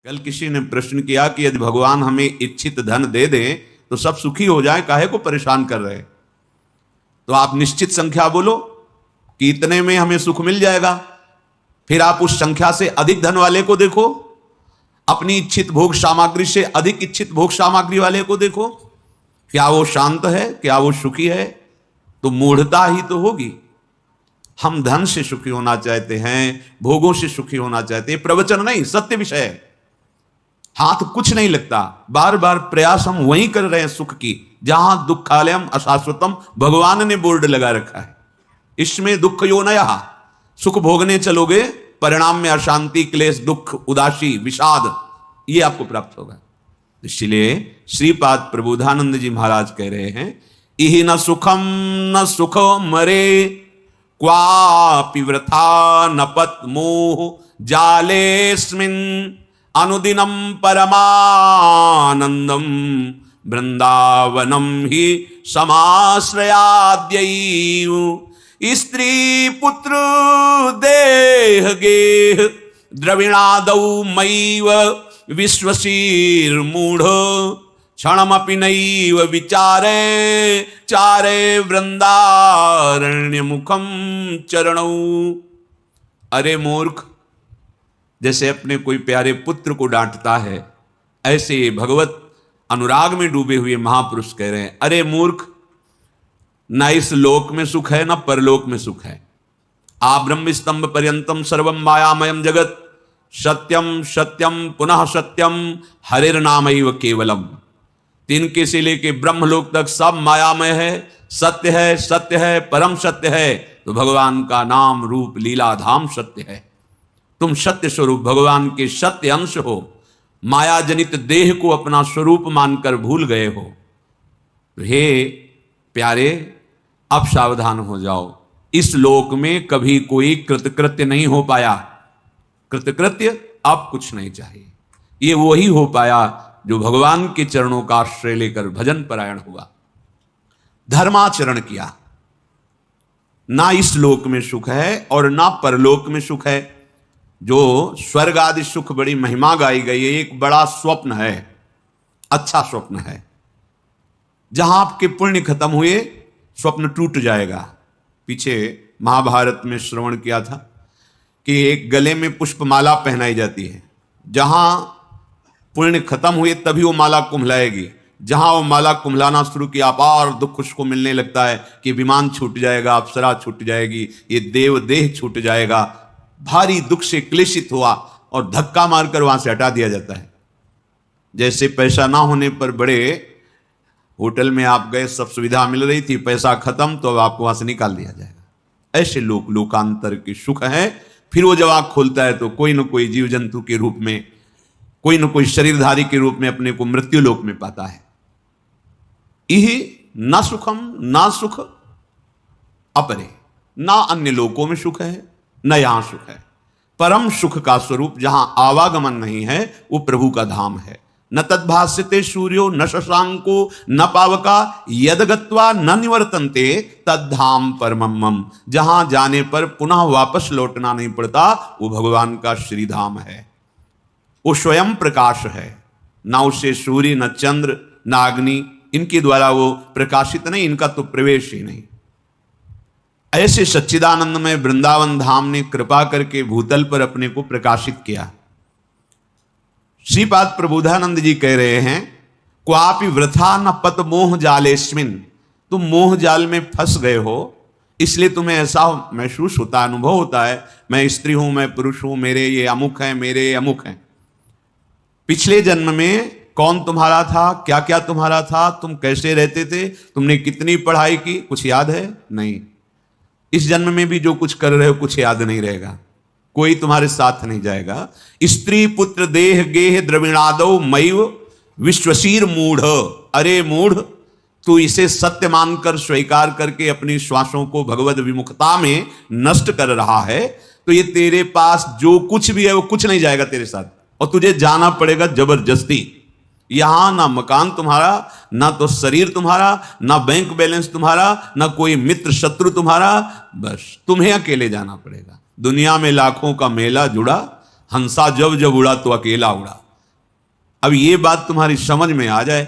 कल किसी ने प्रश्न किया कि यदि भगवान हमें इच्छित धन दे दें तो सब सुखी हो जाए, काहे को परेशान कर रहे? तो आप निश्चित संख्या बोलो कि इतने में हमें सुख मिल जाएगा। फिर आप उस संख्या से अधिक धन वाले को देखो, अपनी इच्छित भोग सामग्री से अधिक इच्छित भोग सामग्री वाले को देखो, क्या वो शांत है, क्या वो सुखी है? तो मूढ़ता ही तो होगी। हम धन से सुखी होना चाहते हैं, भोगों से सुखी होना चाहते हैं, प्रवचन नहीं, सत्य विषय है। हाथ कुछ नहीं लगता, बार बार प्रयास हम वहीं कर रहे हैं सुख की, जहां दुखालयम अशाश्वतम भगवान ने बोर्ड लगा रखा है। इसमें दुख योनया, सुख भोगने चलोगे, परिणाम में अशांति, क्लेश, दुख, उदासी, विषाद, ये आपको प्राप्त होगा। इसलिए श्रीपाद प्रबोधानंद जी महाराज कह रहे हैं, इहि न सुखम न सुख मरे, क्वापि वृथा न पत मोह जालेस्मिन् अनुदिनम परमानंदम वृंदावनम ही समाश्रयाद्यैव। स्त्री पुत्र देह गेह द्रविणादौ मैव विश्वशीर्मूढ़ क्षणमपि नैव विचारे चारे वृंदारण्य मुखम चरणौ। अरे मूर्ख, जैसे अपने कोई प्यारे पुत्र को डांटता है, ऐसे भगवत अनुराग में डूबे हुए महापुरुष कह रहे हैं, अरे मूर्ख, न इस लोक में सुख है न परलोक में सुख है। आ ब्रह्म स्तंभ पर्यंतम सर्वम मायामयम जगत, सत्यम सत्यम पुनः सत्यम हरिर्नामैव केवलम। तिनके से लेके ब्रह्मलोक तक सब मायामय है, सत्य है, सत्य है, परम सत्य है। तो भगवान का नाम रूप लीला धाम सत्य है। तुम सत्य स्वरूप भगवान के सत्य अंश हो, माया जनित देह को अपना स्वरूप मानकर भूल गए हो। तो हे प्यारे, अब सावधान हो जाओ। इस लोक में कभी कोई कृतकृत्य नहीं हो पाया। कृतकृत्य अब कुछ नहीं चाहिए। ये वही हो पाया जो भगवान के चरणों का आश्रय लेकर भजन परायण हुआ, धर्माचरण किया। ना इस लोक में सुख है और ना परलोक में सुख है। जो स्वर्ग आदि सुख बड़ी महिमा गाई गई है, एक बड़ा स्वप्न है, अच्छा स्वप्न है। जहां आपके पुण्य खत्म हुए, स्वप्न टूट जाएगा। पीछे महाभारत में श्रवण किया था कि एक गले में पुष्पमाला पहनाई जाती है। जहां पुण्य खत्म हुए तभी वो माला कुम्हलाएगी। जहां वो माला कुम्हलाना शुरू किया, अपार दुख उसको मिलने लगता है कि विमान छूट जाएगा, अप्सरा छूट जाएगी, ये देव देह छूट जाएगा। भारी दुख से क्लेशित हुआ और धक्का मारकर वहां से हटा दिया जाता है। जैसे पैसा ना होने पर बड़े होटल में आप गए, सब सुविधा मिल रही थी, पैसा खत्म तो अब आपको वहां से निकाल दिया जाएगा। ऐसे लोकांतर के सुख है। फिर वो जब आंख खोलता है तो कोई न कोई जीव जंतु के रूप में, कोई न कोई शरीरधारी के रूप में अपने को मृत्यु लोक में पाता है। इहि न सुखम ना सुख अपरे, ना अन्य लोकों में सुख है न यहां सुख है। परम सुख का स्वरूप जहां आवागमन नहीं है, वो प्रभु का धाम है। न तद्भास्यते सूर्यो न शशांको न पावका यदगत्वा न निवर्तन्ते तद्धाम परमम मम। जहां जाने पर पुनः वापस लौटना नहीं पड़ता, वो भगवान का श्रीधाम है। वो स्वयं प्रकाश है। ना उससे सूर्य, न चंद्र, न अग्नि, इनके द्वारा वो प्रकाशित नहीं, इनका तो प्रवेश ही नहीं। ऐसे सच्चिदानंद में वृंदावन धाम ने कृपा करके भूतल पर अपने को प्रकाशित किया। श्रीपाद प्रबोधानंद जी कह रहे हैं, क्वापि वृथा न पत मोह जालेस्मिन। तुम मोह जाल में फंस गए हो, इसलिए तुम्हें ऐसा महसूस होता, अनुभव होता है, मैं स्त्री हूं, मैं पुरुष हूं, मेरे ये अमुक है, मेरे ये अमुक है। पिछले जन्म में कौन तुम्हारा था, क्या क्या तुम्हारा था, तुम कैसे रहते थे, तुमने कितनी पढ़ाई की, कुछ याद है? नहीं। इस जन्म में भी जो कुछ कर रहे हो कुछ याद नहीं रहेगा, कोई तुम्हारे साथ नहीं जाएगा। स्त्री पुत्र देह गेह द्रविणादौ मैव विश्वशीर मूढ़। अरे मूढ़, तू इसे सत्य मानकर स्वीकार करके अपनी श्वासों को भगवद विमुखता में नष्ट कर रहा है, तो ये तेरे पास जो कुछ भी है वो कुछ नहीं जाएगा तेरे साथ, और तुझे जाना पड़ेगा जबरदस्ती। यहां ना मकान तुम्हारा, ना तो शरीर तुम्हारा, ना बैंक बैलेंस तुम्हारा, ना कोई मित्र शत्रु तुम्हारा, बस तुम्हें अकेले जाना पड़ेगा। दुनिया में लाखों का मेला जुड़ा, हंसा जब जब उड़ा तो अकेला उड़ा। अब ये बात तुम्हारी समझ में आ जाए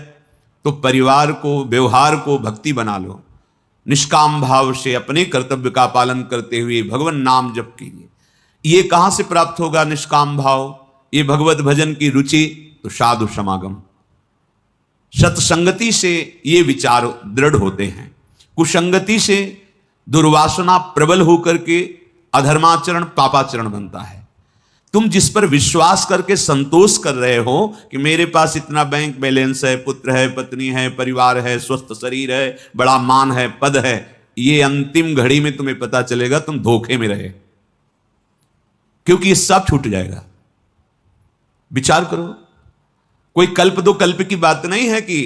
तो परिवार को, व्यवहार को भक्ति बना लो। निष्काम भाव से अपने कर्तव्य का पालन करते हुए भगवान नाम जप कीजिए। ये कहां से प्राप्त होगा निष्काम भाव? ये भगवत भजन की रुचि, तो साधु समागम, सत्संगति से ये विचार दृढ़ होते हैं। कुसंगति से दुर्वासना प्रबल होकर के अधर्माचरण पापाचरण बनता है। तुम जिस पर विश्वास करके संतोष कर रहे हो कि मेरे पास इतना बैंक बैलेंस है, पुत्र है, पत्नी है, परिवार है, स्वस्थ शरीर है, बड़ा मान है, पद है, ये अंतिम घड़ी में तुम्हें पता चलेगा तुम धोखे में रहे, क्योंकि ये सब छूट जाएगा। विचार करो, कोई कल्प दो कल्प की बात नहीं है कि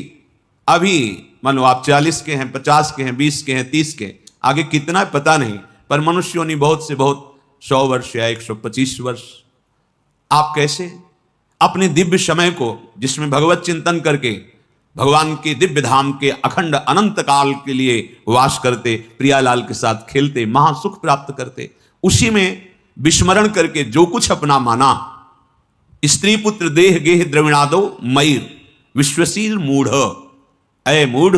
अभी मानो आप 40 के हैं, 50 के हैं, 20 के हैं, 30 के, आगे कितना है पता नहीं, पर मनुष्यों ने बहुत से बहुत 100 वर्ष या 125 वर्ष। आप कैसे अपने दिव्य समय को, जिसमें भगवत चिंतन करके भगवान के दिव्य धाम के अखंड अनंत काल के लिए वास करते, प्रियालाल के साथ खेलते, महासुख प्राप्त करते, उसी में विस्मरण करके जो कुछ अपना माना, स्त्री पुत्र देह गेह द्रविणादो मयूर विश्वशील मूढ़, अय मूढ़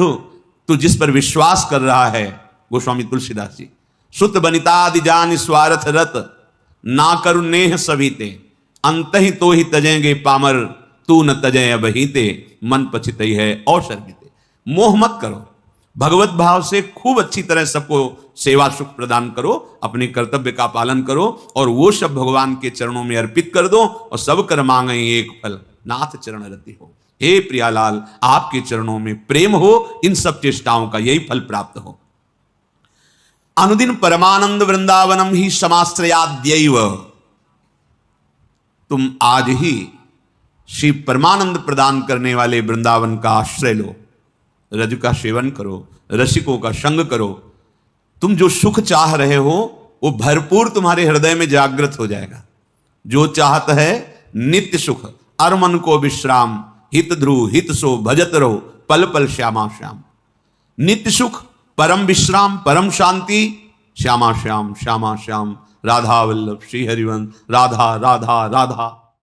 तू जिस पर विश्वास कर रहा है, गोस्वामी तुलसीदास जी, सुत बनितादि जान स्वार्थ रत ना करु नेह सभीते, अंत ही तो ही तजेंगे पामर तू न तजय अबहीते, मन पछित ही है अवसर बीते। मोह मत करो, भगवत भाव से खूब अच्छी तरह सबको सेवा सुख प्रदान करो, अपने कर्तव्य का पालन करो और वो सब भगवान के चरणों में अर्पित कर दो, और सब कर मांगे एक फल नाथ चरण रति हो। हे प्रियालाल, आपके चरणों में प्रेम हो, इन सब चेष्टाओं का यही फल प्राप्त हो। अनुदिन परमानंद वृंदावनम ही समाश्रयाद्यैव, तुम आज ही श्री परमानंद प्रदान करने वाले वृंदावन का आश्रय लो, रज का सेवन करो, रसिकों का संग करो। तुम जो सुख चाह रहे हो वो भरपूर तुम्हारे हृदय में जागृत हो जाएगा। जो चाहत है नित्य सुख, अरमन को विश्राम, हित ध्रुव हित सो भजत रहो, पल पल श्यामा श्याम। नित्य सुख, परम विश्राम, परम शांति, श्यामा श्याम श्यामा श्याम, राधा वल्लभ श्री हरिवंश, राधा राधा राधा।